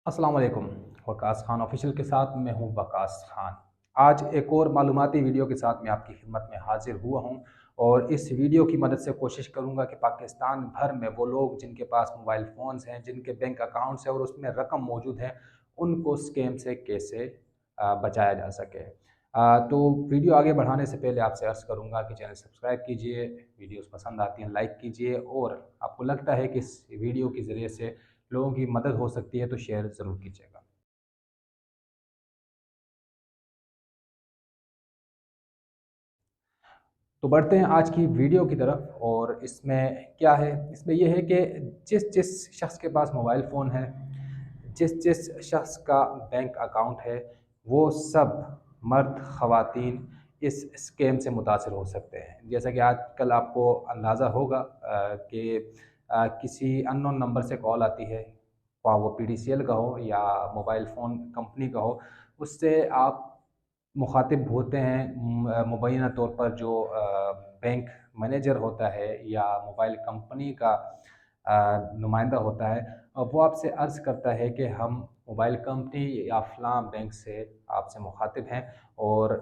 अस्सलाम वालेकुम। वकास खान ऑफिशियल के साथ मैं हूं वकास खान। आज एक और मालूमाती वीडियो के साथ मैं आपकी खिदमत में हाजिर हुआ हूं और इस वीडियो की मदद से कोशिश करूंगा कि पाकिस्तान भर में वो लोग जिनके पास मोबाइल फ़ोन्स हैं, जिनके बैंक अकाउंट्स हैं और उसमें रकम मौजूद है, उनको स्कैम से कैसे बचाया जा सके। तो वीडियो आगे बढ़ाने से पहले आपसे अर्ज़ करूंगा कि चैनल सब्सक्राइब कीजिए, वीडियोस पसंद आती हैं लाइक कीजिए और आपको लगता है कि इस वीडियो के ज़रिए से लोगों की मदद हो सकती है तो शेयर ज़रूर कीजिएगा। तो बढ़ते हैं आज की वीडियो की तरफ और इसमें क्या है, इसमें यह है कि जिस जिस शख्स के पास मोबाइल फ़ोन है, जिस जिस शख्स का बैंक अकाउंट है, वो सब मर्द ख़वातीन इस स्कैम से मुतासिर हो सकते हैं। जैसा कि आजकल आपको अंदाज़ा होगा कि किसी अननोन नंबर से कॉल आती है, ख्वाह वो पीडीसीएल का हो या मोबाइल फ़ोन कंपनी का हो, उससे आप मुखातिब होते हैं मुबैना तौर पर जो बैंक मैनेजर होता है या मोबाइल कंपनी का नुमाइंदा होता है। वो आपसे अर्ज़ करता है कि हम मोबाइल कंपनी या फ़लाँ बैंक से आपसे मुखातिब हैं और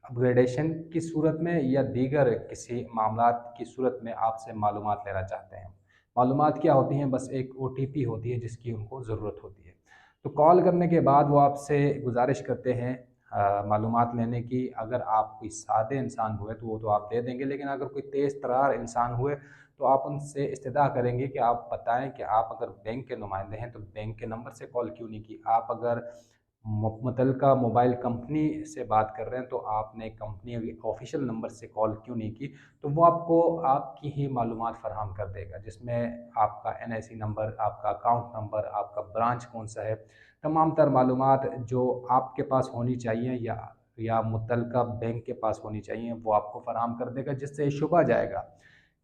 अपग्रेडेशन की सूरत में या दीगर किसी मामलात की सूरत में आपसे मालूमात लेना चाहते हैं। मालूमात क्या होती हैं? बस एक ओटीपी होती है जिसकी उनको ज़रूरत होती है। तो कॉल करने के बाद वो आपसे गुज़ारिश करते हैं मालूमात लेने की। अगर आप कोई सादे इंसान हुए तो वो तो आप दे देंगे, लेकिन अगर कोई तेज़ तर्रार इंसान हुए तो आप उनसे इस्तदा करेंगे कि आप बताएं कि आप अगर बैंक के नुमाइंदे हैं तो बैंक के नंबर से कॉल क्यों नहीं की। आप अगर मुतलका मोबाइल कंपनी से बात कर रहे हैं तो आपने कंपनी के ऑफिशियल नंबर से कॉल क्यों नहीं की। तो वो आपको आपकी ही मालूमात फ़राहम कर देगा, जिसमें आपका एनआईसी नंबर, आपका अकाउंट नंबर, आपका ब्रांच कौन सा है, तमाम तर मालूमात जो आपके पास होनी चाहिए या मुतलका बैंक के पास होनी चाहिए वो आपको फ़राहम कर देगा, जिससे शुबा जाएगा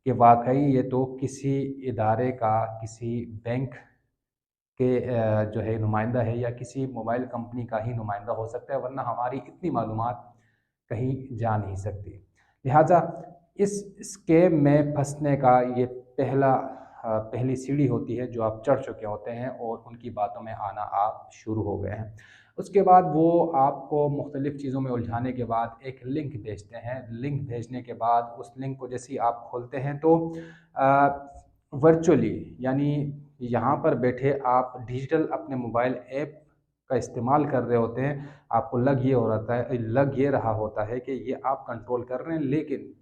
कि वाकई ये तो किसी इदारे का, किसी बैंक के जो है नुमाइंदा है या किसी मोबाइल कंपनी का ही नुमाइंदा हो सकता है, वरना हमारी इतनी मालूमात कहीं जा नहीं सकती। लिहाजा इस स्कैम में फंसने का ये पहली सीढ़ी होती है जो आप चढ़ चुके होते हैं और उनकी बातों में आना आप शुरू हो गए हैं। उसके बाद वो आपको मुख्तलिफ़ चीज़ों में उलझाने के बाद एक लिंक भेजते हैं। लिंक भेजने के बाद उस लिंक को जैसे ही आप खोलते हैं तो वर्चुअली, यानी यहाँ पर बैठे आप डिजिटल अपने मोबाइल ऐप का इस्तेमाल कर रहे होते हैं। आपको लग ये रहा होता है कि ये आप कंट्रोल कर रहे हैं, लेकिन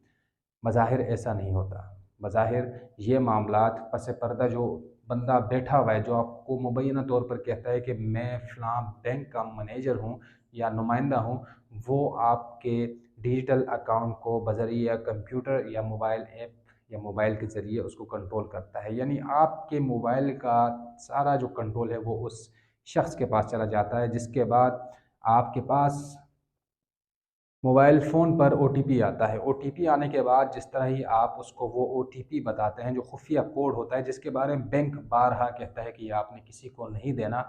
बज़ाहिर ऐसा नहीं होता। बज़ाहिर ये मामलात पस पर्दा जो बंदा बैठा हुआ है, जो आपको मुबैना तौर पर कहता है कि मैं फ़लाँ बैंक का मैनेजर हूँ या नुमाइंदा हूँ, वो आपके डिजिटल अकाउंट को बज़रिया कंप्यूटर या मोबाइल ऐप या मोबाइल के ज़रिए उसको कंट्रोल करता है। यानी आपके मोबाइल का सारा जो कंट्रोल है वो उस शख़्स के पास चला जाता है, जिसके बाद आपके पास मोबाइल फ़ोन पर ओटीपी आता है। ओटीपी आने के बाद जिस तरह ही आप उसको वो ओटीपी बताते हैं, जो खुफ़िया कोड होता है जिसके बारे में बैंक बारहा कहता है कि ये आपने किसी को नहीं देना,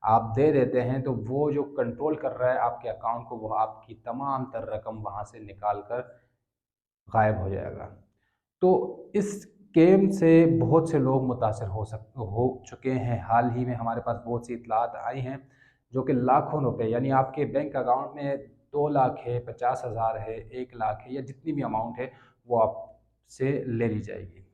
आप दे देते हैं, तो वो जो कंट्रोल कर रहा है आपके अकाउंट को, वो आपकी तमाम तर रकम वहाँ से निकाल कर गायब हो जाएगा। तो इस गेम से बहुत से लोग मुतासिर हो चुके हैं। हाल ही में हमारे पास बहुत सी इत्तलात आई हैं जो कि लाखों रुपए, यानी आपके बैंक अकाउंट में 2 लाख है, 50,000 है, 1 लाख है या जितनी भी अमाउंट है वो आपसे ले ली जाएगी।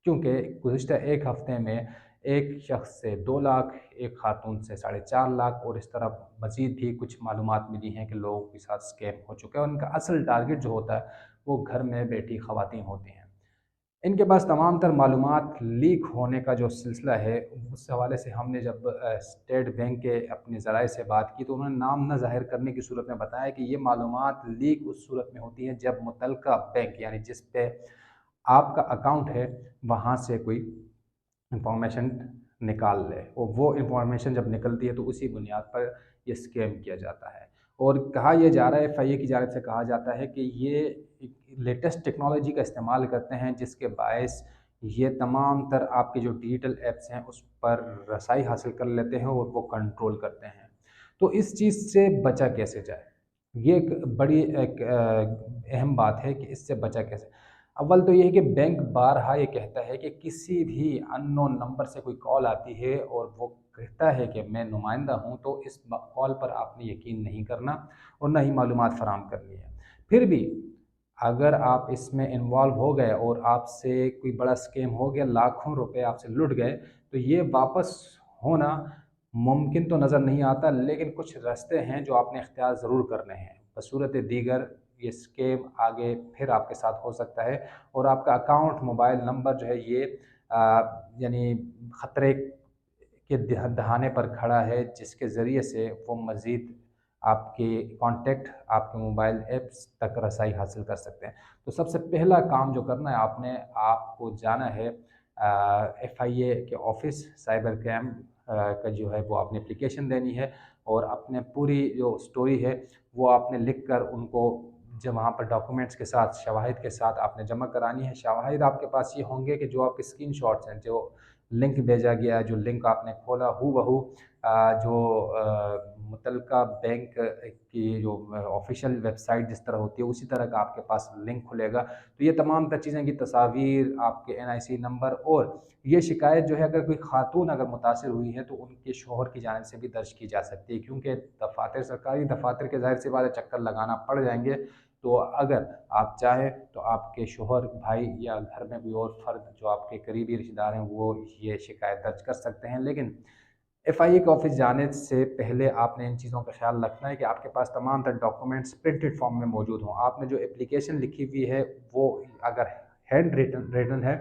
क्योंकि गुज़िश्ता 1 हफ़्ते में एक शख़्स से 2 लाख, एक खातून से 4.5 लाख और इस तरह मज़ीद भी कुछ मालूमात मिली हैं कि लोगों के साथ स्कैम हो चुका है। उनका असल टारगेट जो होता है वो घर में बैठी ख़वातीन होती हैं। इनके पास तमाम तर मालूमात लीक होने का जो सिलसिला है, उस हवाले से हमने जब स्टेट बैंक के अपने ज़राए से बात की तो उन्होंने नाम न ज़ाहिर करने की सूरत में बताया कि ये मालूमात लीक उस सूरत में होती है जब मुतलका बैंक, यानी जिस पे आपका अकाउंट है, वहाँ से कोई इंफॉर्मेशन निकाल ले, और वो इंफॉर्मेशन जब निकलती है तो उसी बुनियाद पर ये स्कैम किया जाता है। और कहा यह जा रहा है, एफआईए की जानिब से कहा जाता है कि ये लेटेस्ट टेक्नोलॉजी का इस्तेमाल करते हैं जिसके बायस ये तमाम तर आपके जो डिजिटल ऐप्स हैं उस पर रसाई हासिल कर लेते हैं और वो कंट्रोल करते हैं। तो इस चीज़ से बचा कैसे जाए, ये एक बड़ी एक अहम बात है कि इससे बचा कैसे। اول تو یہ ہے کہ بینک بارہا یہ کہتا ہے کہ کسی بھی ان نون نمبر سے کوئی کال آتی ہے اور وہ کہتا ہے کہ میں نمائندہ ہوں، تو اس کال پر آپ نے یقین نہیں کرنا اور نہ ہی معلومات فراہم کرنی ہے۔ پھر بھی اگر آپ اس میں انوالو ہو گئے اور آپ سے کوئی بڑا اسکیم ہو گیا، لاکھوں روپے آپ سے لٹ گئے، تو یہ واپس ہونا ممکن تو نظر نہیں آتا، لیکن کچھ راستے ہیں جو آپ نے اختیار ضرور کرنے ہیں۔ بصورت دیگر یہ اسکیم آگے پھر آپ کے ساتھ ہو سکتا ہے اور آپ کا اکاؤنٹ، موبائل نمبر جو ہے یہ یعنی خطرے کے دہانے پر کھڑا ہے، جس کے ذریعے سے وہ مزید آپ کے کانٹیکٹ، آپ کے موبائل ایپس تک رسائی حاصل کر سکتے ہیں۔ تو سب سے پہلا کام جو کرنا ہے آپ کو جانا ہے ایف آئی اے کے آفس، سائبر کرائم کا جو ہے وہ آپ نے اپلیکیشن دینی ہے اور اپنے پوری جو سٹوری ہے وہ آپ نے لکھ کر ان کو جب وہاں پر ڈاکومنٹس کے ساتھ، شواہد کے ساتھ آپ نے جمع کرانی ہے۔ شواہد آپ کے پاس یہ ہوں گے کہ جو آپ کے اسکرین شاٹس ہیں، جو لنک بھیجا گیا ہے، جو لنک آپ نے کھولا ہو بہو جو متعلقہ بینک کی جو آفیشیل ویب سائٹ جس طرح ہوتی ہے اسی طرح کا آپ کے پاس لنک کھلے گا۔ تو یہ تمام تر چیزیں کی تصاویر، آپ کے NIC نمبر، اور یہ شکایت جو ہے اگر کوئی خاتون اگر متاثر ہوئی ہے تو ان کے شوہر کی جانب سے بھی درج کی جا سکتی ہے، کیونکہ دفاتر، سرکاری دفاتر کے ظاہر سی بات ہے چکر لگانا پڑ جائیں گے۔ تو اگر آپ چاہیں تو آپ کے شوہر، بھائی یا گھر میں کوئی اور فرد جو آپ کے قریبی رشتہ دار ہیں وہ یہ شکایت درج کر سکتے ہیں۔ لیکن ایف آئی اے کے آفس جانے سے پہلے آپ نے ان چیزوں کا خیال رکھنا ہے کہ آپ کے پاس تمام تر ڈاکومنٹس پرنٹڈ فارم میں موجود ہوں۔ آپ نے جو اپلیکیشن لکھی ہوئی ہے وہ اگر ہینڈ ریٹن ہے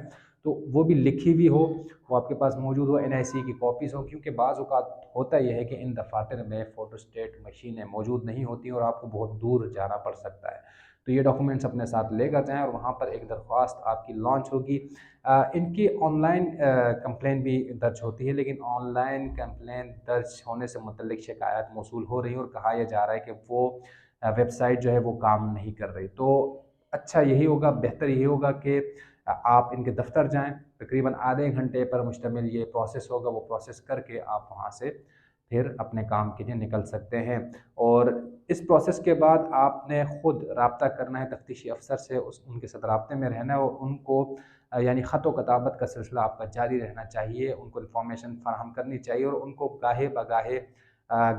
تو وہ بھی لکھی ہوئی ہو، وہ آپ کے پاس موجود ہو، NIC کی کاپیز ہوں، کیونکہ بعض اوقات ہوتا یہ ہے کہ ان دفاتر میں فوٹو اسٹیٹ مشینیں موجود نہیں ہوتی اور آپ کو بہت دور جانا پڑ سکتا ہے۔ تو یہ ڈاکومنٹس اپنے ساتھ لے کر جائیں اور وہاں پر ایک درخواست آپ کی لانچ ہوگی۔ ان کی آن لائن کمپلین بھی درج ہوتی ہے، لیکن آن لائن کمپلین درج ہونے سے متعلق شکایات موصول ہو رہی ہیں اور کہا یہ جا رہا ہے کہ وہ ویب سائٹ جو ہے وہ کام نہیں کر رہی۔ تو اچھا یہی ہوگا، بہتر یہی ہوگا کہ آپ ان کے دفتر جائیں، تقریباً آدھے گھنٹے پر مشتمل یہ پروسیس ہوگا، وہ پروسیس کر کے آپ وہاں سے پھر اپنے کام کے لیے نکل سکتے ہیں۔ اور اس پروسیس کے بعد آپ نے خود رابطہ کرنا ہے تفتیشی افسر سے، ان کے ساتھ رابطے میں رہنا ہے اور ان کو یعنی خط و کتابت کا سلسلہ آپ کا جاری رہنا چاہیے، ان کو انفارمیشن فراہم کرنی چاہیے اور ان کو گاہے بگاہے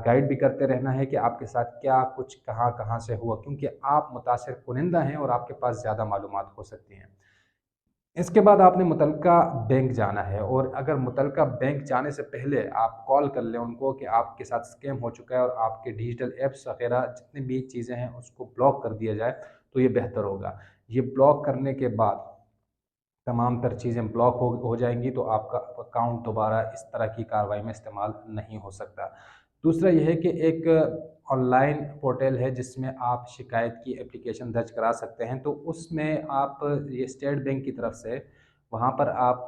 گائیڈ بھی کرتے رہنا ہے کہ آپ کے ساتھ کیا کچھ کہاں کہاں سے ہوا، کیونکہ آپ متاثر کنندہ ہیں اور آپ کے پاس زیادہ معلومات ہو سکتی ہیں۔ اس کے بعد آپ نے متعلقہ بینک جانا ہے اور اگر متعلقہ بینک جانے سے پہلے آپ کال کر لیں ان کو کہ آپ کے ساتھ اسکیم ہو چکا ہے اور آپ کے ڈیجیٹل ایپس وغیرہ جتنی بھی چیزیں ہیں اس کو بلاک کر دیا جائے تو یہ بہتر ہوگا۔ یہ بلاک کرنے کے بعد تمام تر چیزیں بلاک ہو جائیں گی تو آپ کا اکاؤنٹ دوبارہ اس طرح کی کارروائی میں استعمال نہیں ہو سکتا۔ دوسرا یہ ہے کہ ایک آن لائن پورٹل ہے جس میں آپ شکایت کی اپلیکیشن درج کرا سکتے ہیں، تو اس میں آپ یہ اسٹیٹ بینک کی طرف سے وہاں پر آپ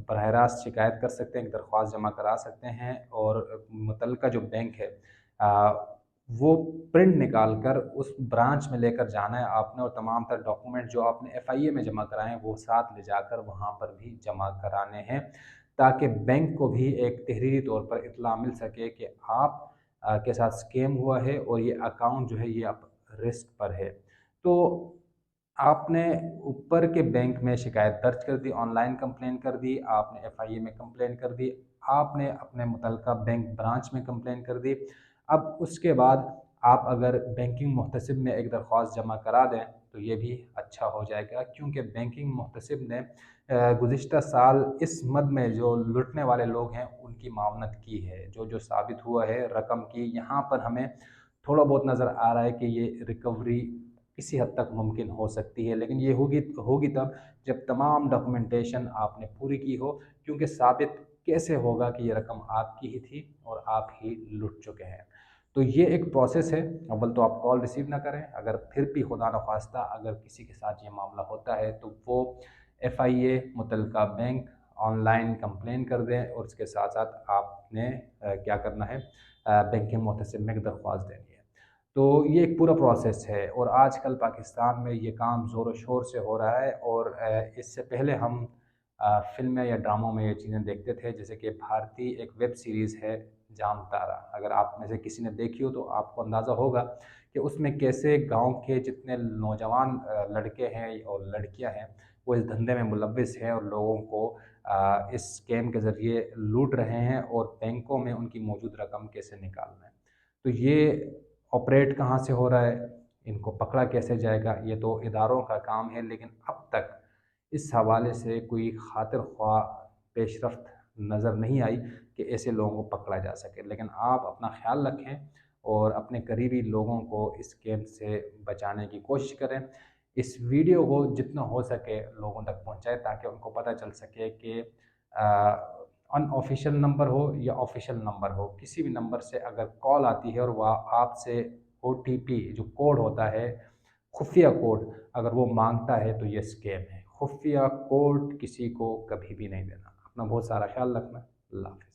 براہ راست شکایت کر سکتے ہیں، ایک درخواست جمع کرا سکتے ہیں اور متعلقہ جو بینک ہے وہ پرنٹ نکال کر اس برانچ میں لے کر جانا ہے آپ نے، اور تمام تر ڈاکومنٹ جو آپ نے ایف آئی اے میں جمع کرائے ہیں وہ ساتھ لے جا کر وہاں پر بھی جمع کرانے ہیں، تاکہ بینک کو بھی ایک تحریری طور پر اطلاع مل سکے کہ آپ کے ساتھ اسکیم ہوا ہے اور یہ اکاؤنٹ جو ہے یہ اب رسک پر ہے۔ تو آپ نے اوپر کے بینک میں شکایت درج کر دی، آن لائن کمپلین کر دی، آپ نے ایف آئی اے میں کمپلین کر دی، آپ نے اپنے متعلقہ بینک برانچ میں کمپلین کر دی۔ اب اس کے بعد آپ اگر بینکنگ محتسب میں ایک درخواست جمع کرا دیں تو یہ بھی اچھا ہو جائے گا، کیونکہ بینکنگ محتسب نے گزشتہ سال اس مد میں جو لٹنے والے لوگ ہیں ان کی معاونت کی ہے، جو ثابت ہوا ہے رقم کی۔ یہاں پر ہمیں تھوڑا بہت نظر آ رہا ہے کہ یہ ریکوری کسی حد تک ممکن ہو سکتی ہے، لیکن یہ ہوگی تب جب تمام ڈاکومنٹیشن آپ نے پوری کی ہو، کیونکہ ثابت کیسے ہوگا کہ یہ رقم آپ کی ہی تھی اور آپ ہی لٹ چکے ہیں۔ تو یہ ایک پروسیس ہے، اول تو آپ کال ریسیو نہ کریں، اگر پھر بھی خدا نخواستہ اگر کسی کے ساتھ یہ معاملہ ہوتا ہے تو وہ ایف آئی اے، متعلقہ بینک، آن لائن کمپلین کر دیں اور اس کے ساتھ ساتھ آپ نے کیا کرنا ہے، بینکنگ محتسب میں ایک درخواست دینی ہے۔ تو یہ ایک پورا پروسیس ہے اور آج کل پاکستان میں یہ کام زور و شور سے ہو رہا ہے، اور اس سے پہلے ہم فلمیں یا ڈراموں میں یہ چیزیں دیکھتے تھے، جیسے کہ بھارتی ایک ویب سیریز ہے जामतारा, अगर आप में से किसी ने देखी हो तो आपको अंदाज़ा होगा कि उसमें कैसे गांव के जितने नौजवान लड़के हैं और लड़कियां हैं वो इस धंधे में मुलव्विस हैं और लोगों को इस स्कैम के ज़रिए लूट रहे हैं और बैंकों में उनकी मौजूद रकम कैसे निकाल रहे हैं। तो ये ऑपरेट कहाँ से हो रहा है, इनको पकड़ा कैसे जाएगा, ये तो इदारों का काम है। लेकिन अब तक इस हवाले से कोई खातिर ख्वाह पेशरफ्त नज़र नहीं आई कि ऐसे लोगों को पकड़ा जा सके। लेकिन आप अपना ख्याल रखें और अपने करीबी लोगों को इस गेम से बचाने की कोशिश करें। इस वीडियो को जितना हो सके लोगों तक पहुंचाएं ताकि उनको पता चल सके कि अनऑफिशियल नंबर हो या ऑफिशियल नंबर हो, किसी भी नंबर से अगर कॉल आती है और वह आपसे OTP जो कोड होता है, खुफिया कोड, अगर वो मांगता है तो ये स्कैम है। खुफिया कोड किसी को कभी भी नहीं देना। अपना बहुत सारा ख्याल रखना। अल्लाह हाफ़िज़।